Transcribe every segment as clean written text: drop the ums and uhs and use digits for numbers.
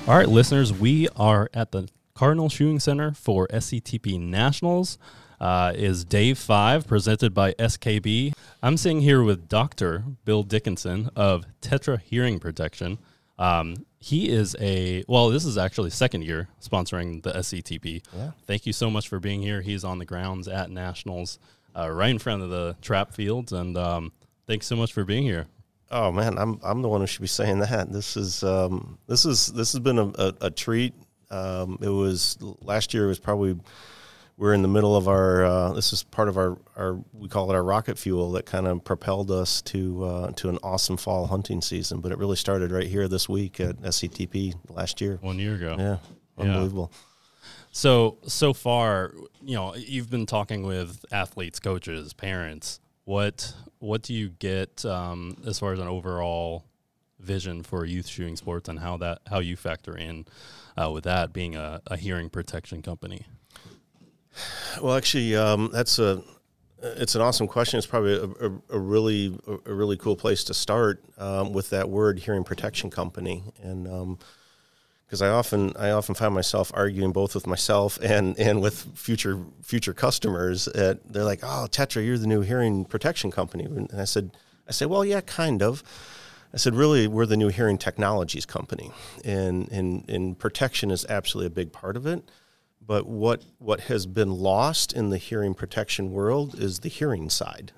All right, listeners, we are at the Cardinal Shooting Center for SCTP Nationals. Is Day 5 presented by SKB. I'm sitting here with Dr. Bill Dickinson of Tetra Hearing Protection. He is this is actually second year sponsoring the SCTP. Yeah. Thank you so much for being here. He's on the grounds at Nationals, right in front of the trap fields, and thanks so much for being here. Oh man, I'm the one who should be saying that. This has been a treat. It was last year. It was probably we're in the middle of our. This is part of our we call it our rocket fuel that kind of propelled us to an awesome fall hunting season. But it really started right here this week at SCTP last year. 1 year ago. Yeah, unbelievable. So far, you've been talking with athletes, coaches, parents. What do you get as far as an overall vision for youth shooting sports, and how you factor in with that being a hearing protection company? Well, actually, it's an awesome question. It's probably a really cool place to start with that word, hearing protection company, and because I often find myself arguing both with myself and with future customers. They're like, "Oh, Tetra, you're the new hearing protection company," and I said, "Well, yeah, kind of." I said, "Really, we're the new hearing technologies company, and protection is absolutely a big part of it. But what has been lost in the hearing protection world is the hearing side."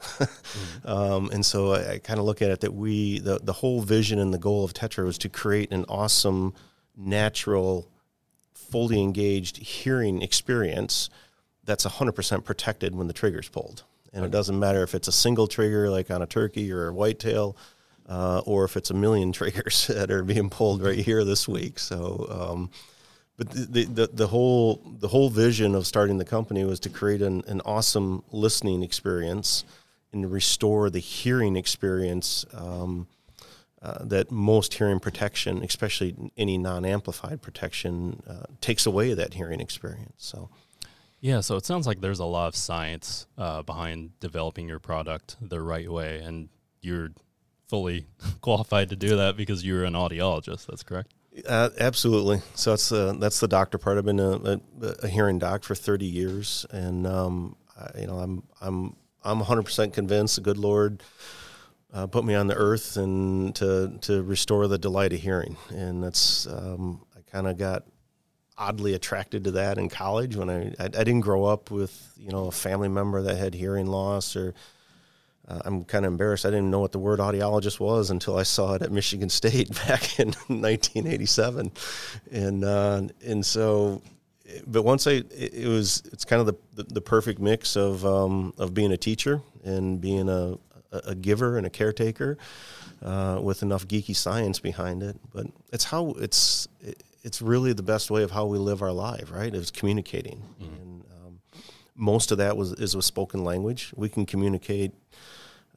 And so I kind of look at it that the whole vision and the goal of Tetra was to create an awesome, natural, fully engaged hearing experience that's 100% protected when the trigger's pulled. And it doesn't matter if it's a single trigger like on a turkey or a whitetail, or if it's a million triggers that are being pulled right here this week. So, but the whole vision of starting the company was to create an awesome listening experience and restore the hearing experience that most hearing protection, especially any non-amplified protection, takes away that hearing experience. So, yeah, so it sounds like there's a lot of science behind developing your product the right way, and you're fully qualified to do that because you're an audiologist. That's correct? Absolutely. So that's the doctor part. I've been a hearing doc for 30 years, and I'm 100% convinced the good Lord put me on the earth and to restore the delight of hearing. And that's I kind of got oddly attracted to that in college when I didn't grow up with a family member that had hearing loss, or I'm kind of embarrassed. I didn't know what the word audiologist was until I saw it at Michigan State back in 1987, and so. But once it's kind of the perfect mix of being a teacher and being a giver and a caretaker with enough geeky science behind it. But it's really the best way of how we live our life, right? It's communicating. Mm-hmm. And most of that is with spoken language. We can communicate.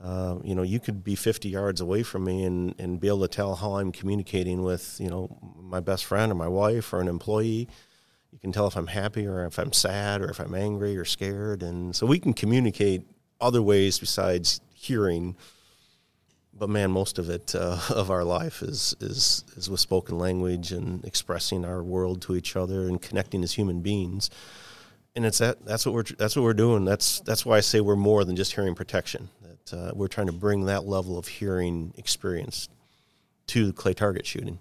You could be 50 yards away from me and be able to tell how I'm communicating with my best friend or my wife or an employee. You can tell if I'm happy or if I'm sad or if I'm angry or scared. And so we can communicate other ways besides hearing. But man, most of it of our life is with spoken language and expressing our world to each other and connecting as human beings. And that's what we're doing. That's why I say we're more than just hearing protection. That we're trying to bring that level of hearing experience to clay target shooting.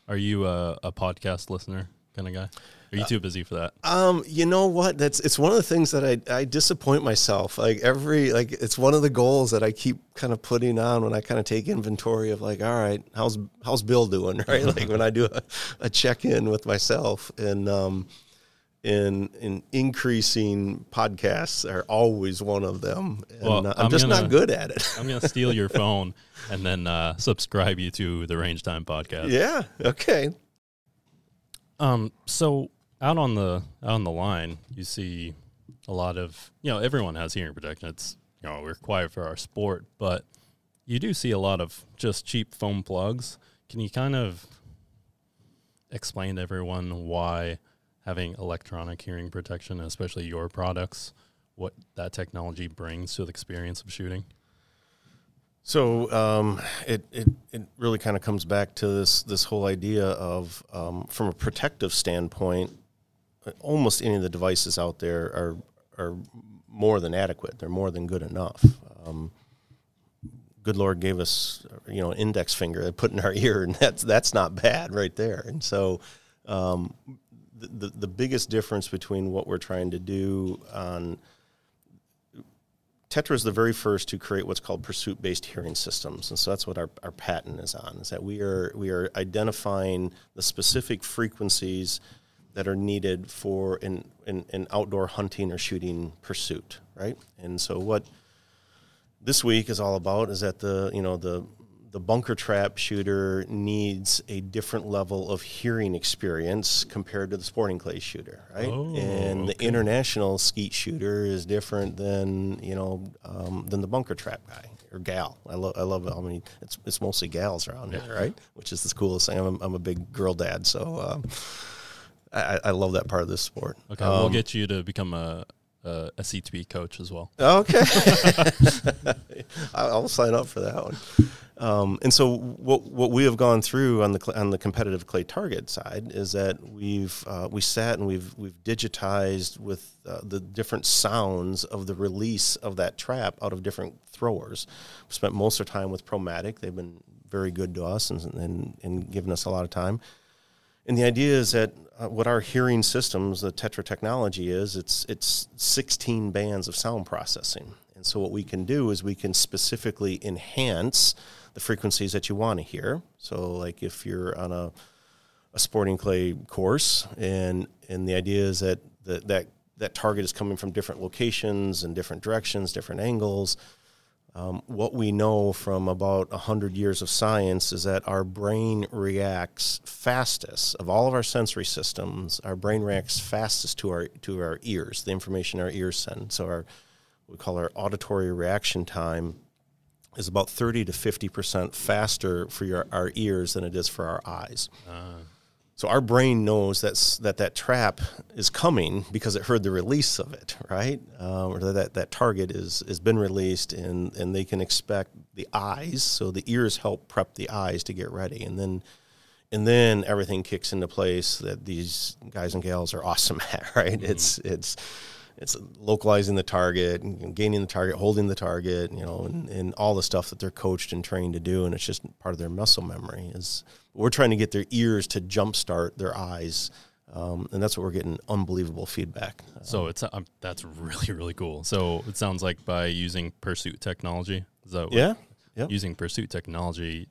Are you a podcast listener kind of guy? Are you too busy for that? You know what? It's one of the things that I disappoint myself. It's one of the goals that I keep kind of putting on when I kind of take inventory of all right, how's Bill doing? Right? Like when I do a check-in with myself, and in increasing podcasts are always one of them. And I'm just not good at it. I'm going to steal your phone and then subscribe you to the Range Time podcast. Yeah. Okay. So out on the line, you see a lot of, everyone has hearing protection. It's, we're required for our sport, but you do see a lot of just cheap foam plugs. Can you kind of explain to everyone why having electronic hearing protection, especially your products, what that technology brings to the experience of shooting? So it really kind of comes back to this whole idea of from a protective standpoint, almost any of the devices out there are more than adequate. They're more than good enough. Good Lord gave us, an index finger to put in our ear, and that's not bad right there. And so the biggest difference between what we're trying to do on Tetra is the very first to create what's called pursuit-based hearing systems, and so that's what our patent is on. Is that we are identifying the specific frequencies that are needed for an outdoor hunting or shooting pursuit, right? And so what this week is all about is that the bunker trap shooter needs a different level of hearing experience compared to the sporting clay shooter, right? And the international skeet shooter is different than the bunker trap guy or gal. I love it. I mean, it's mostly gals around here, right? Which is the coolest thing. I'm a big girl dad, so I love that part of this sport. Okay, we'll get you to become a C2B coach as well. Okay. I'll sign up for that one. And so what we have gone through on the competitive clay target side is that we sat and we've digitized with the different sounds of the release of that trap out of different throwers. We spent most of our time with Promatic. They've been very good to us and given us a lot of time. And the idea is that what our hearing systems, the Tetra technology is, it's 16 bands of sound processing. And so what we can do is we can specifically enhance the frequencies that you want to hear. So like if you're on a sporting clay course and the idea is that that target is coming from different locations and different directions, different angles, what we know from about 100 years of science is that our brain reacts fastest of all of our sensory systems. Our brain reacts fastest to our ears, the information our ears send. So we call our auditory reaction time is about 30 to 50% faster for our ears than it is for our eyes. So our brain knows that trap is coming because it heard the release of it, right? Or that target has been released, and they can expect the eyes. So the ears help prep the eyes to get ready, and then everything kicks into place that these guys and gals are awesome at, right? Mm-hmm. It's localizing the target, and gaining the target, holding the target, and all the stuff that they're coached and trained to do, and it's just part of their muscle memory. We're trying to get their ears to jumpstart their eyes, and that's what we're getting unbelievable feedback. So that's really, really cool. So it sounds like by using pursuit technology, using pursuit technology,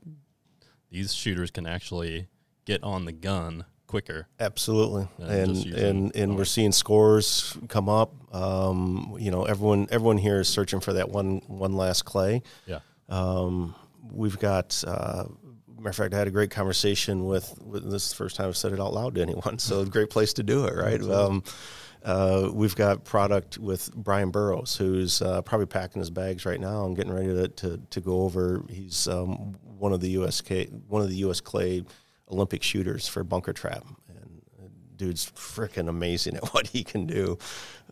these shooters can actually get on the gun quicker. Absolutely. And we're seeing scores come up. Everyone here is searching for that one last clay. Yeah. We've got matter of fact, I had a great conversation with this is the first time I've said it out loud to anyone, so a great place to do it, right? We've got product with Brian Burrows, who's probably packing his bags right now and getting ready to go over. He's one of the U.S. clay Olympic shooters for bunker trap, and dude's freaking amazing at what he can do.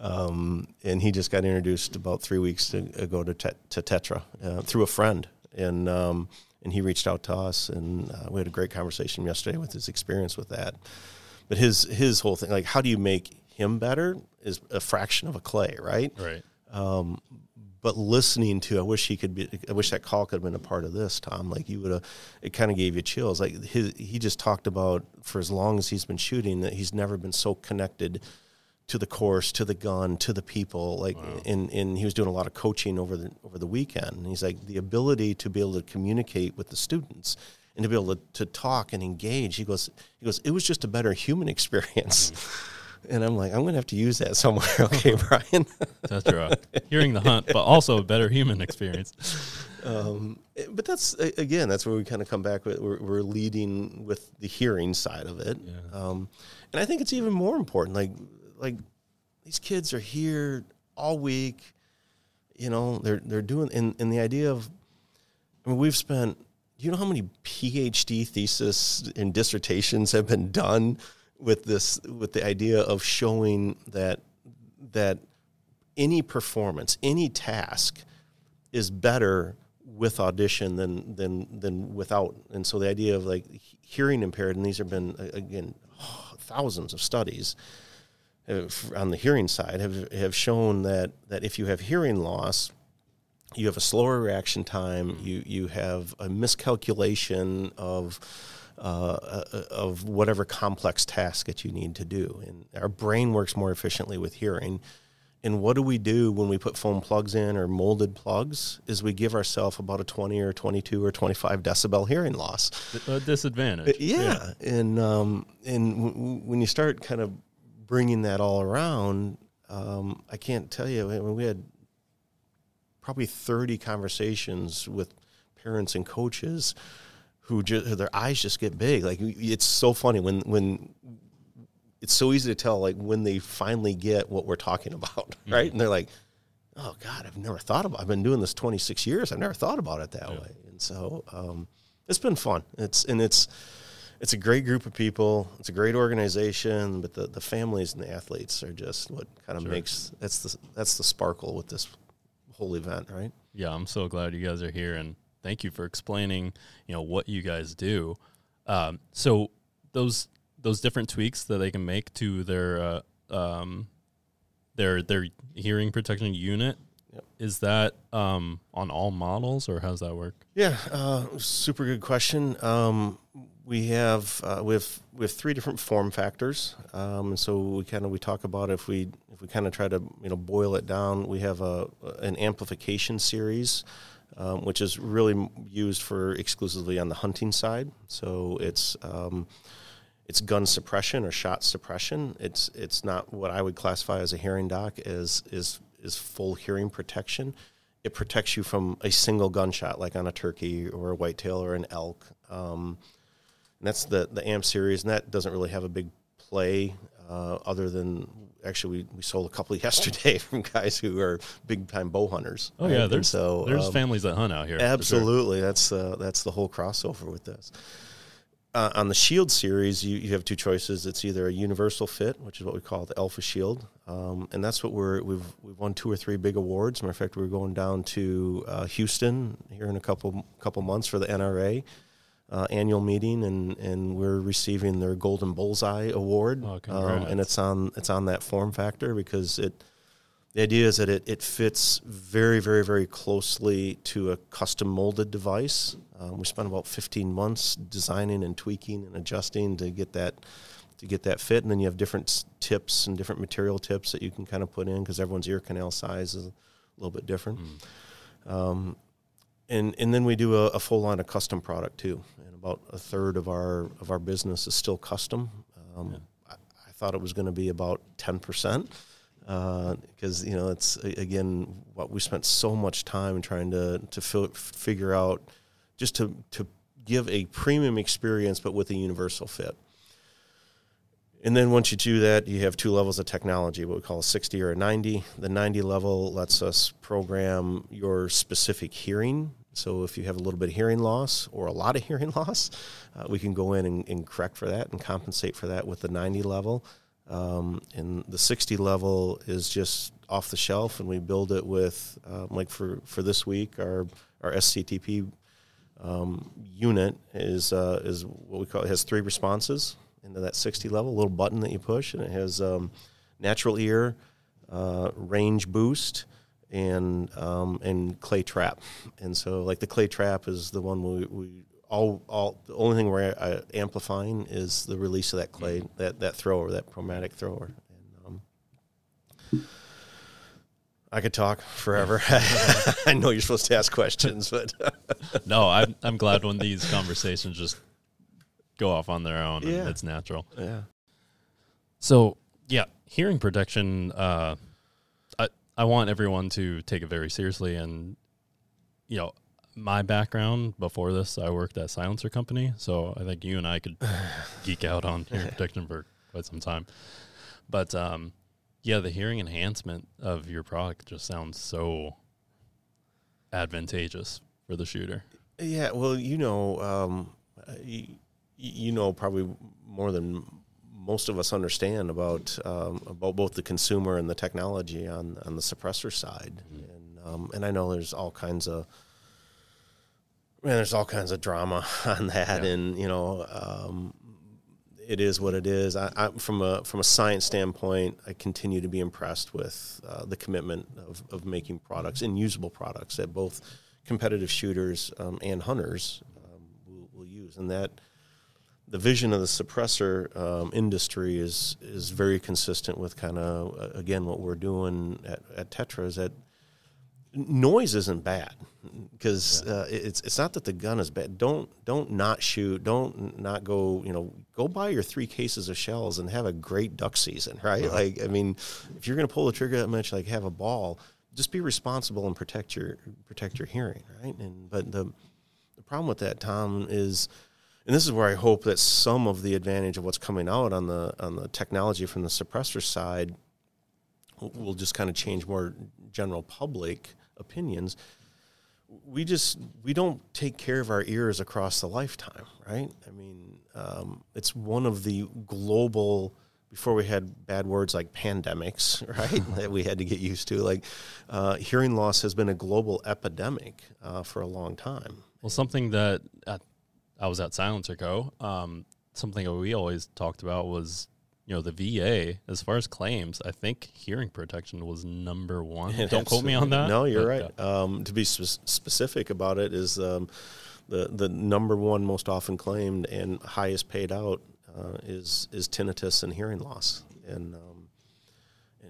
And he just got introduced about 3 weeks ago to Tetra through a friend, and he reached out to us, and we had a great conversation yesterday with his experience with that. But his whole thing, like, how do you make him better, is a fraction of a clay, right? Right. But listening to, I wish that call could have been a part of this, Tom. Like, it kind of gave you chills. Like, he just talked about, for as long as he's been shooting, that he's never been so connected to the course, to the gun, to the people. Like, wow. And he was doing a lot of coaching over the weekend. And he's like, the ability to be able to communicate with the students and to be able to talk and engage. He goes, it was just a better human experience. Mm-hmm. And I'm like, I'm going to have to use that somewhere. Okay, Brian. Tetra, hearing the hunt, but also a better human experience. But that's where we kind of come back with, we're leading with the hearing side of it. Yeah. And I think it's even more important. Like these kids are here all week, they're doing, and the idea of, we've spent, do you know how many PhD thesis and dissertations have been done with the idea of showing that any performance, any task is better with audition than without. And so the idea of like hearing impaired, and these have been again thousands of studies on the hearing side have shown that if you have hearing loss, you have a slower reaction time. You have a miscalculation of whatever complex task that you need to do, and our brain works more efficiently with hearing. And what do we do when we put foam plugs in or molded plugs? Is we give ourselves about a 20 or 22 or 25 decibel hearing loss. A disadvantage. Yeah. And when you start kind of bringing that all around, I can't tell you, I mean, we had probably 30 conversations with parents and coaches who their eyes just get big. Like, it's so funny when it's so easy to tell, like, when they finally get what we're talking about, right? And they're like, oh God, I've been doing this 26 years. I've never thought about it that way. And so, it's been fun. It's a great group of people. It's a great organization, but the families and the athletes are just what kind of makes, that's the sparkle with this whole event, right? Yeah, I'm so glad you guys are here, and thank you for explaining, what you guys do. So those different tweaks that they can make to their hearing protection unit, is that on all models, or how does that work? Yeah, super good question. We have 3 different form factors, and so we talk about if we kind of try to boil it down. We have an amplification series, which is really used for exclusively on the hunting side. So it's gun suppression or shot suppression. It's not what I would classify as a hearing doc is full hearing protection. It protects you from a single gunshot, like on a turkey or a whitetail or an elk. And that's the AMP series, and that doesn't really have a big play other than actually we sold a couple yesterday from guys who are big time bow hunters. Oh, right? Yeah, there's families that hunt out here. Absolutely, sure. That's the whole crossover with this. On the Shield series, you have 2 choices. It's either a universal fit, which is what we call the Alpha Shield, and that's what we've won 2 or 3 big awards. Matter of fact, we're going down to Houston here in a couple months for the NRA annual meeting, and we're receiving their Golden Bullseye Award. Oh, and it's on that form factor because the idea is that it fits very, very, very closely to a custom molded device. We spent about 15 months designing and tweaking and adjusting to get that fit, and then you have different tips and different material tips that you can kind of put in because everyone's ear canal size is a little bit different. And then we do a full line of custom product too, and about a third of our business is still custom. I thought it was going to be about 10%. Because it's again what we spent so much time trying to figure out, just to give a premium experience, but with a universal fit. And then once you do that, you have 2 levels of technology, what we call a 60 or a 90. The 90 level lets us program your specific hearing. So if you have a little bit of hearing loss or a lot of hearing loss, we can go in and correct for that and compensate for that with the 90 level. And the 60 level is just off the shelf, and we build it with, like for this week, our SCTP unit is what we call, it has 3 responses into that 60 level, a little button that you push, and it has natural ear, range boost, and clay trap. And so, like, the clay trap is the one we the only thing we're amplifying is the release of that clay, that thrower, that chromatic thrower. And I could talk forever. I know you're supposed to ask questions, but no, I'm glad when these conversations just go off on their own. And it's natural. Yeah. So hearing protection. I want everyone to take it very seriously, and my background before this, I worked at Silencer Company, so I think you and I could geek out on hearing protection for quite some time. But the hearing enhancement of your product just sounds so advantageous for the shooter. Yeah, well, probably more than most of us understand about both the consumer and the technology on the suppressor side, and I know there's all kinds of Man, there's all kinds of drama on that, and it is what it is. I from a science standpoint, I continue to be impressed with the commitment of making products and usable products that both competitive shooters and hunters will use, and that the vision of the suppressor industry is very consistent with kind of again what we're doing at Tetra. Is that noise isn't bad, because it's not that the gun is bad. Don't not shoot. Don't not go. Go buy your 3 cases of shells and have a great duck season, right? Like, I mean, if you're going to pull the trigger that much, like, have a ball. Just be responsible and protect your hearing, right? But the problem with that, Tom, is, and this is where I hope that some of the advantage of what's coming out on the technology from the suppressor side will just kind of change more general public opinions. We don't take care of our ears across the lifetime, right? I mean, it's one of the global, before we had bad words like pandemics, right, that we had to get used to, like hearing loss has been a global epidemic for a long time. Well, something that I was at Silencer Co. Something that we always talked about was, the VA, as far as claims, I think hearing protection was number 1. Don't quote me on that. No, you're right. To be specific about it, is the number 1 most often claimed and highest paid out is tinnitus and hearing loss, and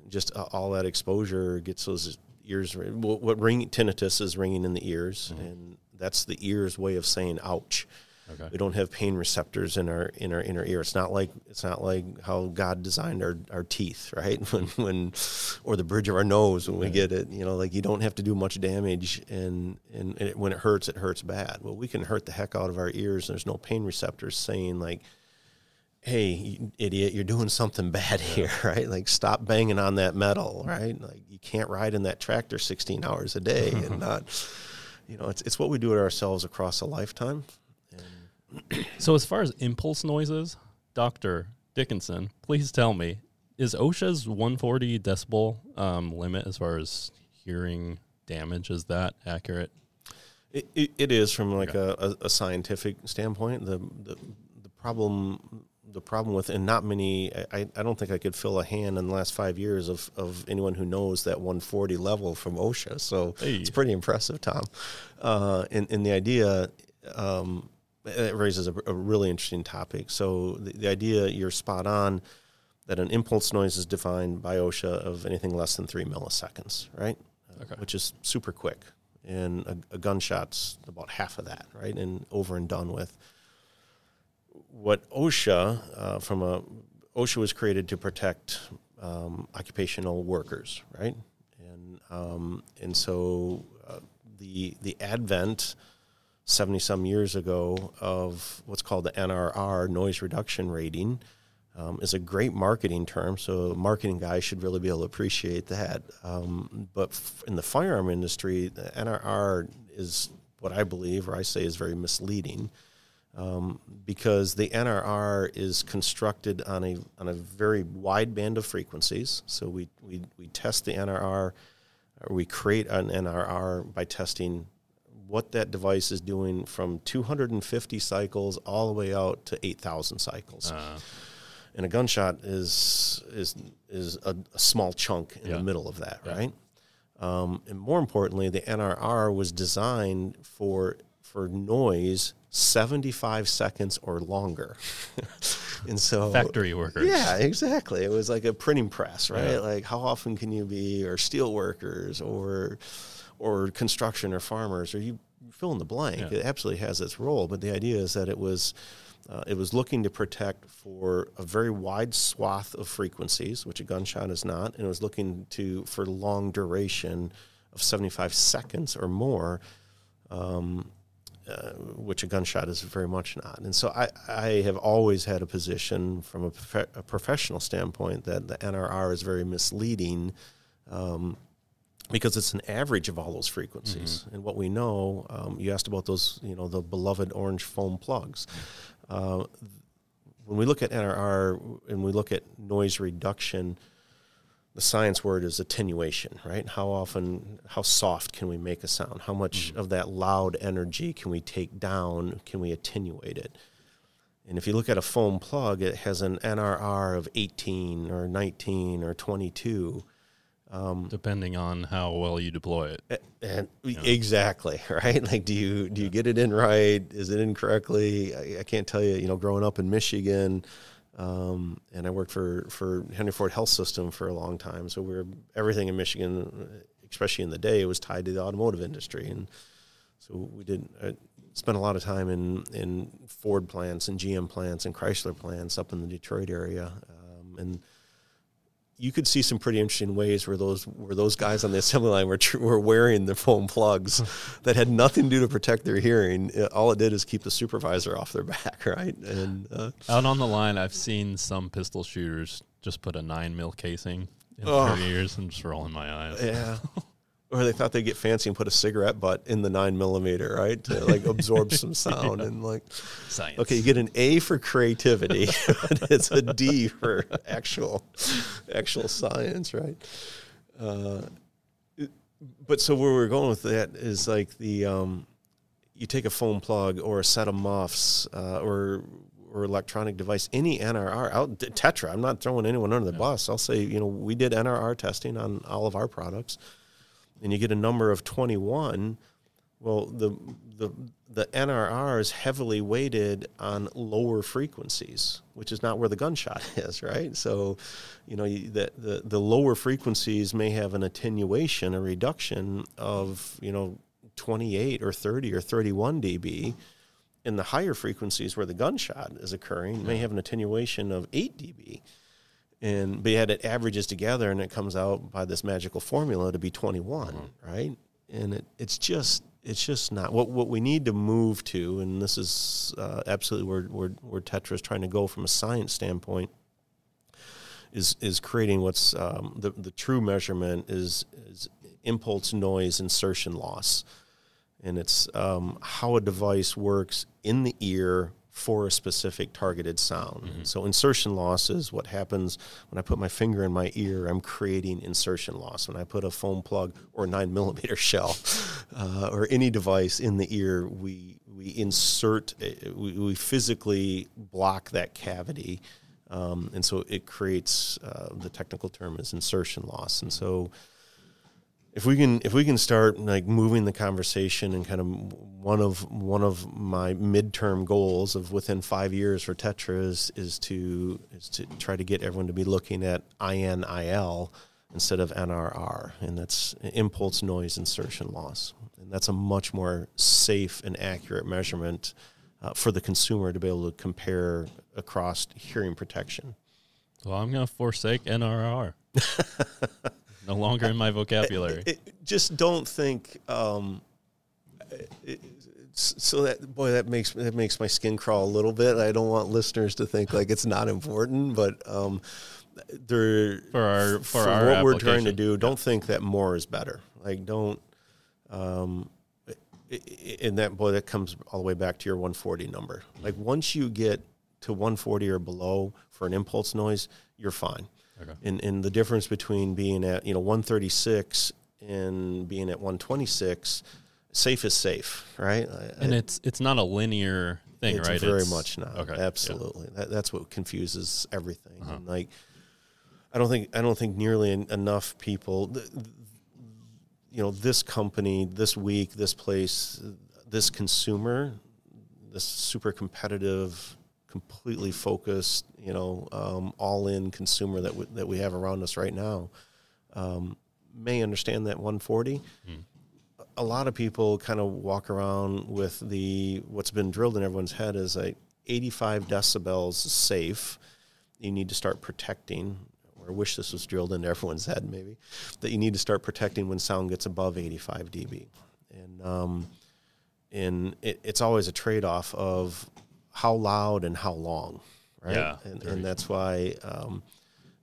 just all that exposure gets those ears. Tinnitus is ringing in the ears, and that's the ear's way of saying ouch. Okay. We don't have pain receptors in our inner ear. It's not like how God designed our teeth, right? When or the bridge of our nose when we get it. Like, you don't have to do much damage, and when it hurts bad. Well, we can hurt the heck out of our ears, and there's no pain receptors saying, like, hey, you idiot, you're doing something bad here, right? Like, stop banging on that metal, right? Like, you can't ride in that tractor 16 hours a day and not, it's what we do to ourselves across a lifetime. So as far as impulse noises, Dr. Dickinson, please tell me, is OSHA's 140 decibel limit as far as hearing damage, is that accurate? It is from like a scientific standpoint. The problem with, and not many, I don't think I could fill a hand in the last 5 years of anyone who knows that 140 level from OSHA. So It's pretty impressive, Tom. And the idea, it raises a really interesting topic. So the idea, you're spot on, that an impulse noise is defined by OSHA of anything less than 3 milliseconds, right? Okay. Which is super quick. And a gunshot's about half of that, right? And over and done with. What OSHA, OSHA was created to protect occupational workers, right? And so the advent 70-some years ago of what's called the NRR, noise reduction rating, is a great marketing term, so marketing guys should really be able to appreciate that. But in the firearm industry, the NRR is what I believe, or I say, is very misleading, because the NRR is constructed on a very wide band of frequencies. So we test the NRR, or we create an NRR by testing what that device is doing from 250 cycles all the way out to 8,000 cycles. And a gunshot is a small chunk in the middle of that, right? And more importantly, the NRR was designed for noise 75 seconds or longer. And so factory workers. Yeah, exactly. It was like a printing press, right? Yeah. Like, how often can you be, or steel workers, or construction, or farmers, or you fill in the blank. Yeah. It absolutely has its role, but the idea is that it was looking to protect for a very wide swath of frequencies, which a gunshot is not, and it was looking for long duration of 75 seconds or more, which a gunshot is very much not. And so I have always had a position from a professional standpoint that the NRR is very misleading, because it's an average of all those frequencies. Mm-hmm. And what we know, you asked about those, the beloved orange foam plugs. When we look at NRR and we look at noise reduction, the science word is attenuation, right? How soft can we make a sound? How much of that loud energy can we take down? Can we attenuate it? And if you look at a foam plug, it has an NRR of 18 or 19 or 22. Depending on how well you deploy it. And exactly, right? Like, do you get it in right? Is it in correctly? I can't tell you, growing up in Michigan, and I worked for Henry Ford Health System for a long time. So everything in Michigan, especially in the day, was tied to the automotive industry. And so I spent a lot of time in Ford plants and GM plants and Chrysler plants up in the Detroit area. And you could see some pretty interesting ways where those guys on the assembly line were wearing the foam plugs that had nothing to do to protect their hearing. All it did is keep the supervisor off their back, right? And out on the line, I've seen some pistol shooters just put a 9mm casing in their ears and just rolling my eyes. Yeah. Or they thought they'd get fancy and put a cigarette butt in the 9mm, right, to like absorb some sound. And like, science. Okay, you get an A for creativity, but it's a D for actual science, right? But so where we're going with that is like you take a foam plug or a set of muffs or electronic device, any NRR out Tetra. I'm not throwing anyone under the bus. I'll say we did NRR testing on all of our products. And you get a number of 21, well, the NRR is heavily weighted on lower frequencies, which is not where the gunshot is, right? So, the lower frequencies may have an attenuation, a reduction of, 28 or 30 or 31 dB. And the higher frequencies where the gunshot is occurring may have an attenuation of 8 dB. But yet it averages together, and it comes out by this magical formula to be 21, right? And it's just not what we need to move to. And this is absolutely where Tetra is trying to go from a science standpoint. Is creating what's the true measurement is impulse noise insertion loss, and it's how a device works in the ear for a specific targeted sound. Mm-hmm. So insertion loss is what happens when I put my finger in my ear. I'm creating insertion loss. When I put a foam plug or a 9mm shell or any device in the ear, we insert, we physically block that cavity. And so it creates, the technical term is insertion loss. And so if we can start like moving the conversation, and kind of one of my midterm goals of within 5 years for Tetra is to try to get everyone to be looking at INIL instead of NRR, and that's impulse noise insertion loss, and that's a much more safe and accurate measurement for the consumer to be able to compare across hearing protection. Well, I'm going to forsake NRR. No longer in my vocabulary. Just don't think. That makes my skin crawl a little bit. I don't want listeners to think like it's not important, but for what we're trying to do, don't think that more is better. Like don't. And that comes all the way back to your 140 number. Like once you get to 140 or below for an impulse noise, you're fine. Okay. And the difference between being at 136 and being at 126, safe is safe, right? And it's not a linear thing, right? It's very much not. Okay. Absolutely. Yeah. That's what confuses everything. Uh-huh. And like I don't think nearly enough people. This company, this week, this place, this consumer, this super competitive, completely focused, all-in consumer that we have around us right now, may understand that 140. A lot of people kind of walk around with what's been drilled in everyone's head is like 85 decibels is safe. You need to start protecting. Or I wish this was drilled into everyone's head, maybe, that you need to start protecting when sound gets above 85 dB. And it's always a trade-off of how loud and how long, right? Yeah, and that's why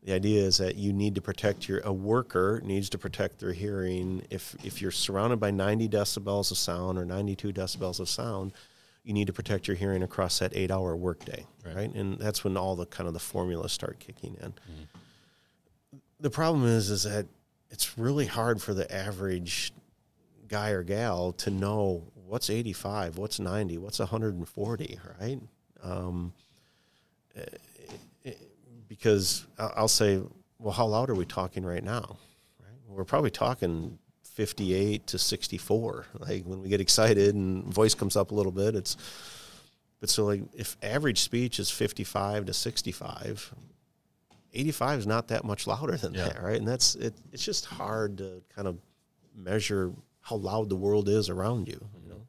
the idea is that you need to protect a worker needs to protect their hearing. If you're surrounded by 90 decibels of sound or 92 decibels of sound, you need to protect your hearing across that 8-hour workday, right? And that's when all the kind of the formulas start kicking in. Mm-hmm. the problem is that it's really hard for the average guy or gal to know what's 85, what's 90, what's 140, right? Because I'll say, well, how loud are we talking right now? Right? We're probably talking 58 to 64. Like when we get excited and voice comes up a little bit, but so like if average speech is 55 to 65, 85 is not that much louder than that, right? And it's just hard to kind of measure how loud the world is around you, you know?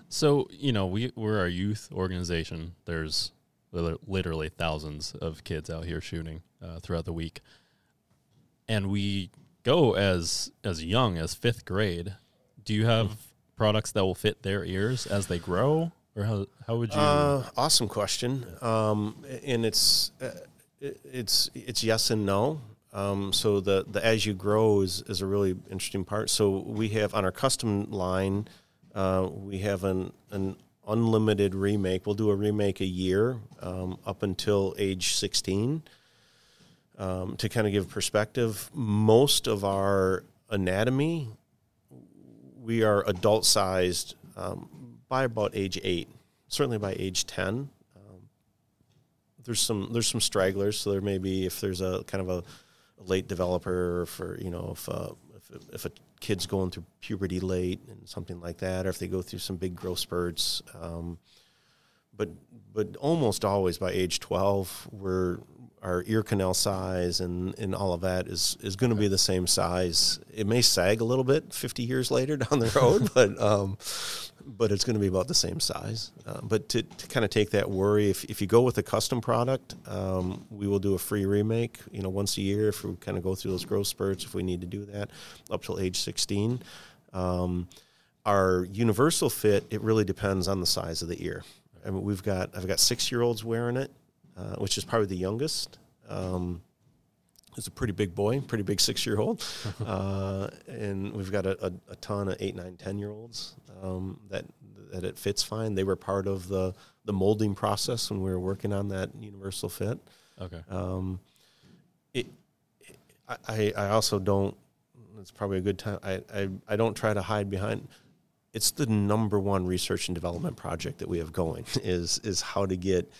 So, we're a youth organization. There's literally thousands of kids out here shooting throughout the week. And we go as young as 5th grade. Do you have products that will fit their ears as they grow? Or how would you? Awesome question. And it's yes and no. So the as you grow is a really interesting part. So we have on our custom line, we have an unlimited remake. We'll do a remake a year up until age 16. To kind of give perspective, most of our anatomy, we are adult sized by about age 8, certainly by age 10. There's some stragglers, so there may be, if there's a kind of a late developer, for if a kid's going through puberty late and something like that, or if they go through some big growth spurts. But almost always by age 12, our ear canal size and all of that is going to be the same size. It may sag a little bit 50 years later down the road, but it's going to be about the same size. But to kind of take that worry, if you go with a custom product, we will do a free remake, once a year if we kind of go through those growth spurts, if we need to do that, up till age 16. Our universal fit, it really depends on the size of the ear. I mean, I've got 6-year-olds wearing it, which is probably the youngest. He's a pretty big boy, pretty big 6-year-old. And we've got a ton of 8, 9, 10-year-olds that it fits fine. They were part of the molding process when we were working on that universal fit. Okay. I also don't, it's probably a good time, I don't try to hide behind. It's the number one research and development project that we have going is how to get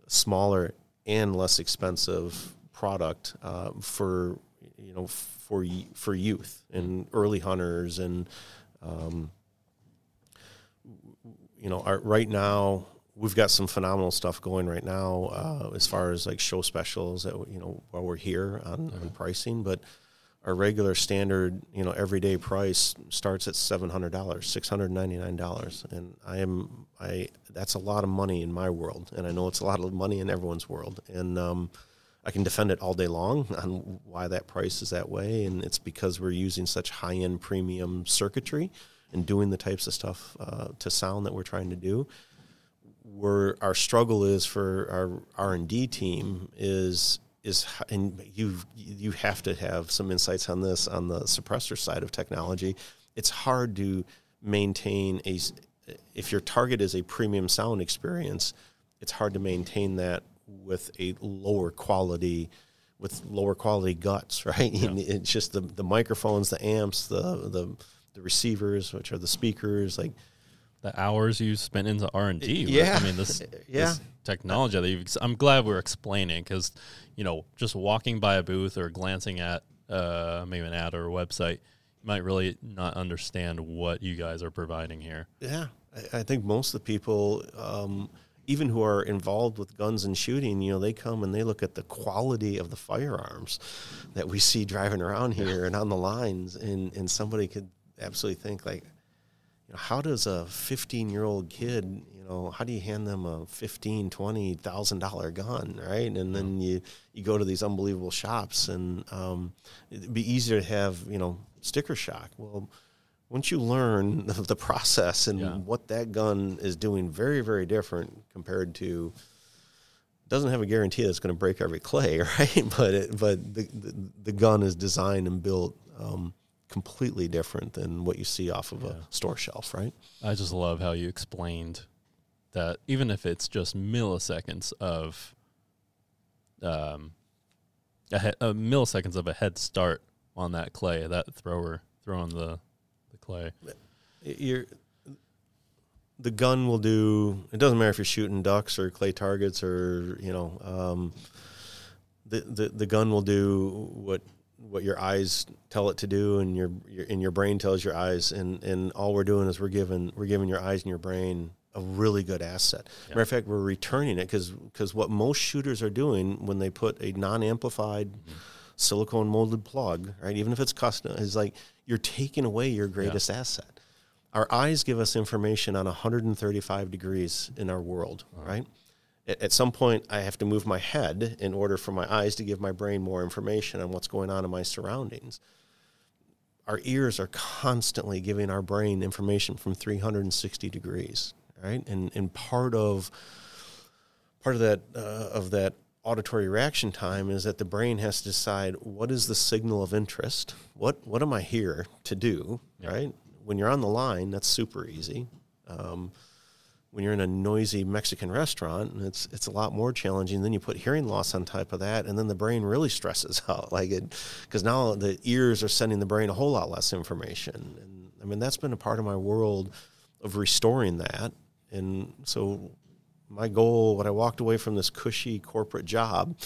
smaller and less expensive product for youth and early hunters and right now we've got some phenomenal stuff going right now as far as like show specials that while we're here on pricing, but our regular standard, everyday price starts at $700, $699. And that's a lot of money in my world. And I know it's a lot of money in everyone's world. And I can defend it all day long on why that price is that way. And it's because we're using such high-end premium circuitry and doing the types of stuff to sound that we're trying to do. Our struggle is for our R&D team is and you have to have some insights on this on the suppressor side of technology. It's hard to maintain if your target is a premium sound experience, it's hard to maintain that with lower quality guts, right? Yeah. It's just the microphones, the amps, the receivers, which are the speakers, like the hours you spent into R&D. Yeah. I mean, this technology that I'm glad we're explaining, because, just walking by a booth or glancing at maybe an ad or a website, you might really not understand what you guys are providing here. Yeah. I think most of the people, even who are involved with guns and shooting, they come and they look at the quality of the firearms that we see driving around here and on the lines, and somebody could absolutely think like, how does a 15-year-old kid, how do you hand them a $15,000, $20,000 gun, right? And then you go to these unbelievable shops, and it'd be easier to have, sticker shock. Well, once you learn the process and what that gun is doing, very, very different compared to, doesn't have a guarantee that it's going to break every clay, right? But the gun is designed and built completely different than what you see off of a store shelf, right? I just love how you explained that even if it's just milliseconds of milliseconds of a head start on that clay, that thrower throwing the clay. The gun will do, it doesn't matter if you're shooting ducks or clay targets or, the gun will do what your eyes tell it to do, and your brain tells your eyes, and all we're doing is we're giving your eyes and your brain a really good asset. Matter of fact, we're returning it because what most shooters are doing when they put a non-amplified silicone molded plug, right, even if it's custom, is like you're taking away your greatest asset. Our eyes give us information on 135 degrees in our world, right? At some point, I have to move my head in order for my eyes to give my brain more information on what's going on in my surroundings. Our ears are constantly giving our brain information from 360 degrees, right? And part of that auditory reaction time is that the brain has to decide what is the signal of interest, what am I here to do, right? When you're on the line, that's super easy. When you're in a noisy Mexican restaurant, it's a lot more challenging. Then you put hearing loss on top of that, and then the brain really stresses out, because now the ears are sending the brain a whole lot less information. And I mean, that's been a part of my world of restoring that. And so my goal, when I walked away from this cushy corporate job,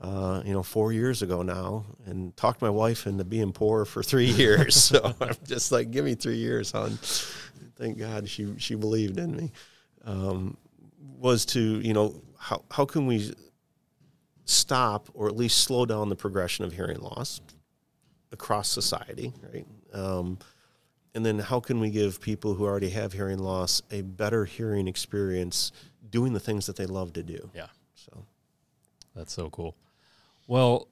4 years ago now, and talked my wife into being poor for 3 years. So I'm just like, give me 3 years, hon. Thank God she believed in me. Was to, how can we stop or at least slow down the progression of hearing loss across society, right? And then how can we give people who already have hearing loss a better hearing experience doing the things that they love to do? Yeah. So that's so cool. Well,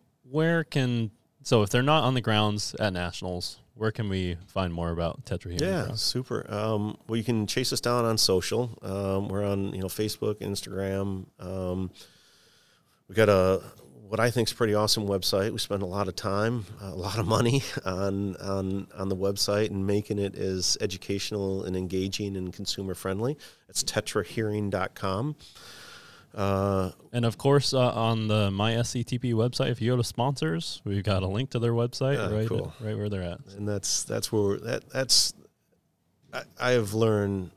so if they're not on the grounds at Nationals, where can we find more about Tetra Hearing? Yeah, super. Well, you can chase us down on social. We're on Facebook, Instagram. We got what I think is a pretty awesome website. We spend a lot of time, a lot of money on the website and making it as educational and engaging and consumer friendly. It's tetrahearing.com. And of course, on the MySCTP website, if you go to sponsors, we've got a link to their website right where they're at. And that's where I have learned.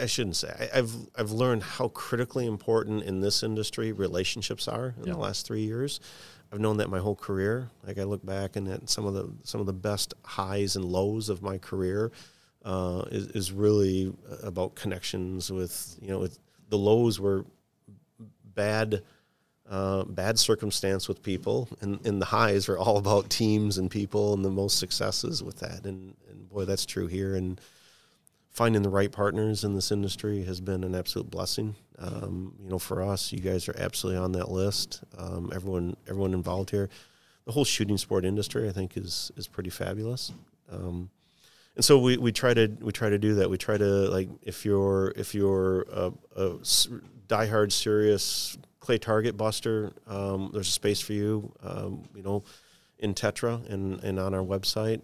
I shouldn't say I've learned how critically important in this industry relationships are in the last 3 years. I've known that my whole career. Like, I look back and at some of the best highs and lows of my career is really about connections with the lows were bad circumstance with people, and the highs are all about teams and people and the most successes with that. And boy, that's true here. And finding the right partners in this industry has been an absolute blessing. For us, you guys are absolutely on that list. Everyone involved here, the whole shooting sport industry, I think is pretty fabulous. And so we try to do that. We try to, like, if you're a diehard serious clay target buster, there's a space for you, in Tetra and on our website.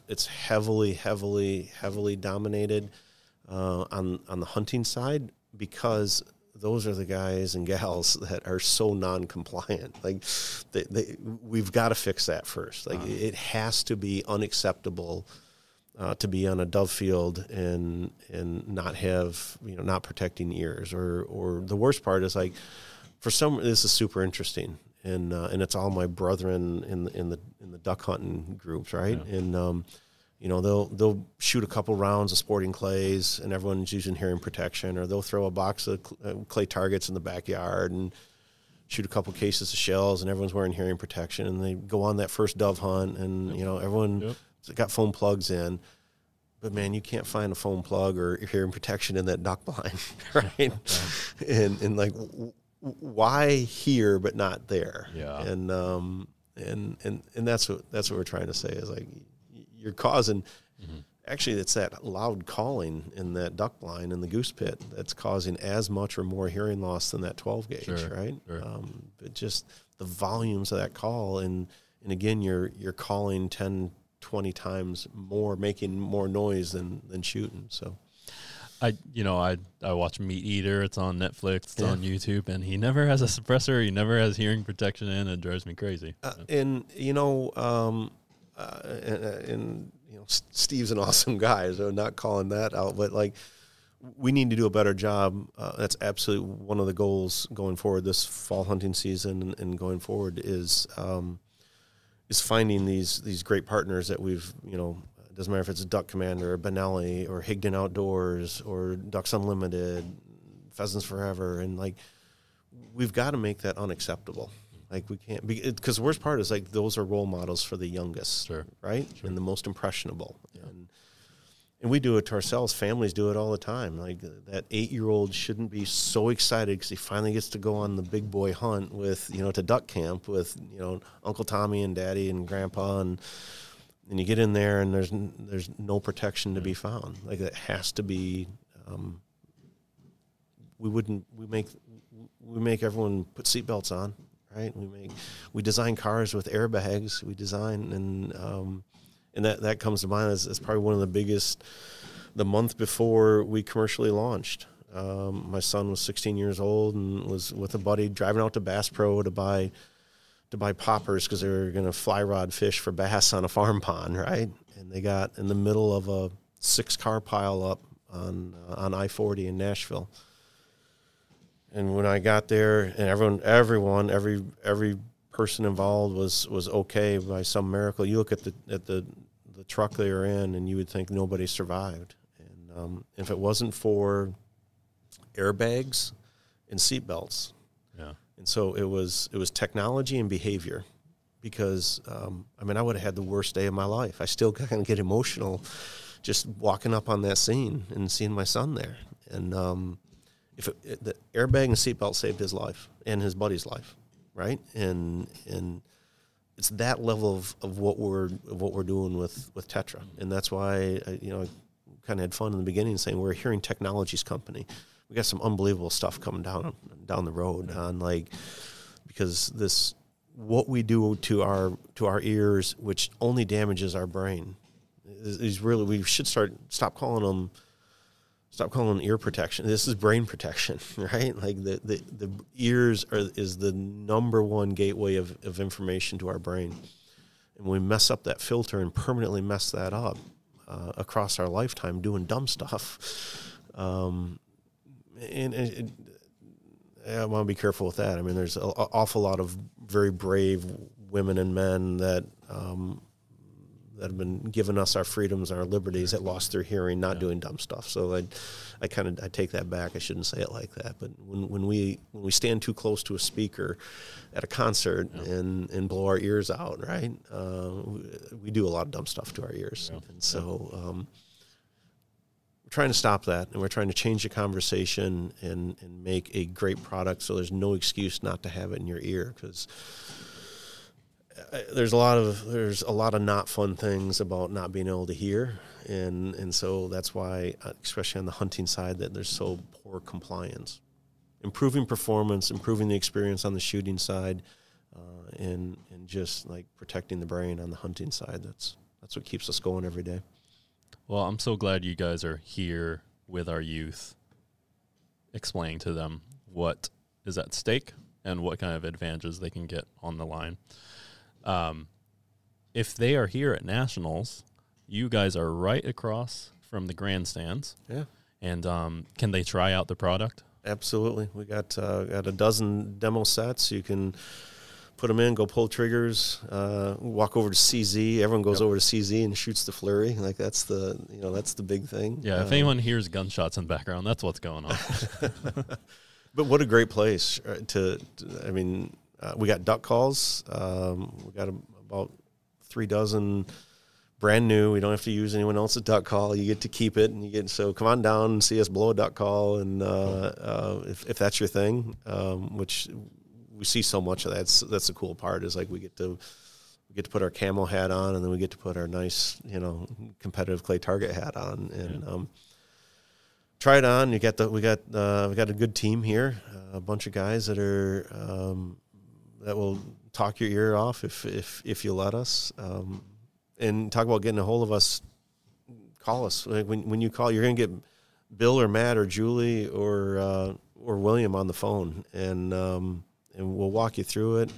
It's heavily dominated on the hunting side, because those are the guys and gals that are so non-compliant. Like, we've got to fix that first. Like, it has to be unacceptable to be on a dove field and not have, not protecting ears, or the worst part is, like, for some, this is super interesting, and it's all my brethren in the duck hunting groups, right? Yeah. And they'll shoot a couple rounds of sporting clays, and everyone's using hearing protection, or they'll throw a box of clay targets in the backyard and shoot a couple cases of shells, and everyone's wearing hearing protection, and they go on that first dove hunt, and everyone got foam plugs in. But man, you can't find a foam plug or hearing protection in that duck blind, right? And like, why here but not there? Yeah. And that's what we're trying to say is, like, you're causing. Actually, it's that loud calling in that duck blind in the goose pit that's causing as much or more hearing loss than that 12 gauge, right? Sure. But just the volumes of that call, and again, you're calling 10, 20 times more, making more noise than shooting. So I watch Meat Eater. It's on Netflix. It's on YouTube, and he never has a suppressor. He never has hearing protection in. It drives me crazy. And Steve's an awesome guy, so not calling that out, but like we need to do a better job. That's absolutely one of the goals going forward this fall hunting season and going forward is finding these great partners that we've, it doesn't matter if it's a Duck Commander or Benelli or Higdon Outdoors or Ducks Unlimited, Pheasants Forever. And like, we've got to make that unacceptable. Like we can't, because the worst part is like those are role models for the youngest, sure, right? Sure. And the most impressionable. Yeah. And we do it to ourselves. Families do it all the time. Like that 8-year-old shouldn't be so excited because he finally gets to go on the big boy hunt with, to duck camp with, Uncle Tommy and Daddy and Grandpa. And you get in there and there's no protection to be found. Like it has to be, we make everyone put seatbelts on, right? We design cars with airbags. We design and that comes to mind as probably one of the biggest. The month before we commercially launched, my son was 16 years old and was with a buddy driving out to Bass Pro to buy poppers because they were going to fly rod fish for bass on a farm pond, right? And they got in the middle of a 6-car pile up on I-40 in Nashville. And when I got there, and every person involved was okay by some miracle. You look at the truck they were in, and you would think nobody survived. And if it wasn't for airbags and seatbelts, yeah. And so it was technology and behavior, because I would have had the worst day of my life. I still kind of get emotional just walking up on that scene and seeing my son there. And the airbag and seatbelt saved his life and his buddy's life. Right, and it's that level of what we're doing with Tetra, and that's why I kind of had fun in the beginning saying we're a hearing technologies company. We got some unbelievable stuff coming down the road on because what we do to our ears, which only damages our brain, is really we should stop calling them ear protection. This is brain protection, right? Like the ears is the number one gateway of information to our brain. And when we mess up that filter and permanently mess that up across our lifetime doing dumb stuff, and I want to be careful with that. I mean, there's an awful lot of very brave women and men that have been giving us our freedoms, our liberties, that lost their hearing, not doing dumb stuff. So I take that back. I shouldn't say it like that. But when we stand too close to a speaker at a concert and blow our ears out, right? We do a lot of dumb stuff to our ears. Yeah. And so we're trying to stop that, and we're trying to change the conversation and make a great product so there's no excuse not to have it in your ear, because there's a lot of not fun things about not being able to hear, and so that's why, especially on the hunting side, that there's so poor compliance. Improving performance, improving the experience on the shooting side, and just like protecting the brain on the hunting side. That's what keeps us going every day. Well, I'm so glad you guys are here with our youth, explaining to them what is at stake and what kind of advantages they can get on the line. If they are here at Nationals, you guys are right across from the grandstands. Yeah. And can they try out the product? Absolutely. We got a dozen demo sets. You can put them in, go pull triggers, walk over to CZ. Everyone goes over to CZ and shoots the flurry. Like that's the big thing. Yeah. If anyone hears gunshots in the background, that's what's going on. But what a great place we got duck calls. We got about 3 dozen brand new. We don't have to use anyone else's duck call. You get to keep it, and so come on down and see us blow a duck call. And if that's your thing, which we see so much of that, that's the cool part, is like we get to put our camo hat on, and then we get to put our nice, competitive clay target hat on, and try it on. We got a good team here, a bunch of guys that are that will talk your ear off if you let us. And talk about getting a hold of us. Call us. When you call, you're going to get Bill or Matt or Julie or William on the phone, and we'll walk you through it.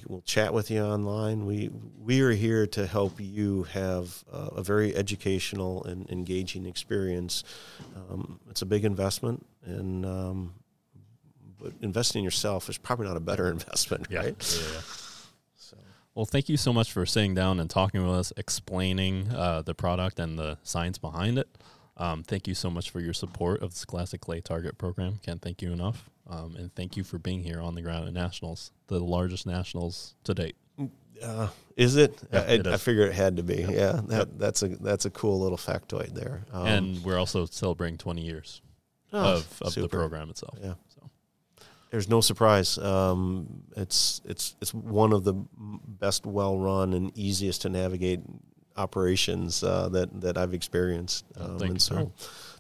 We'll chat with you online. We are here to help you have a very educational and engaging experience. It's a big investment, and but investing in yourself is probably not a better investment, right? Yeah. So. Well, thank you so much for sitting down and talking with us, explaining the product and the science behind it. Thank you so much for your support of the Scholastic Clay Target Program. Can't thank you enough. And thank you for being here on the ground at Nationals, the largest Nationals to date. Is it? Yeah, it is. I figure it had to be. Yep. Yeah, that's a cool little factoid there. And we're also celebrating 20 years of the program itself. Yeah. So. There's no surprise. It's one of the best well-run and easiest to navigate operations that I've experienced. And so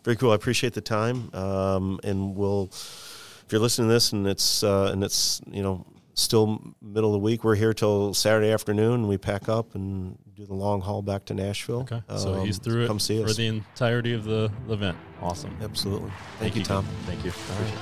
very cool. I appreciate the time. And we'll, if you're listening to this and it's still middle of the week, we're here till Saturday afternoon. We pack up and do the long haul back to Nashville. Okay. So he's through it come see for us. the entirety of the event. Awesome. Absolutely. Thank you, Tom. Thank you. All right.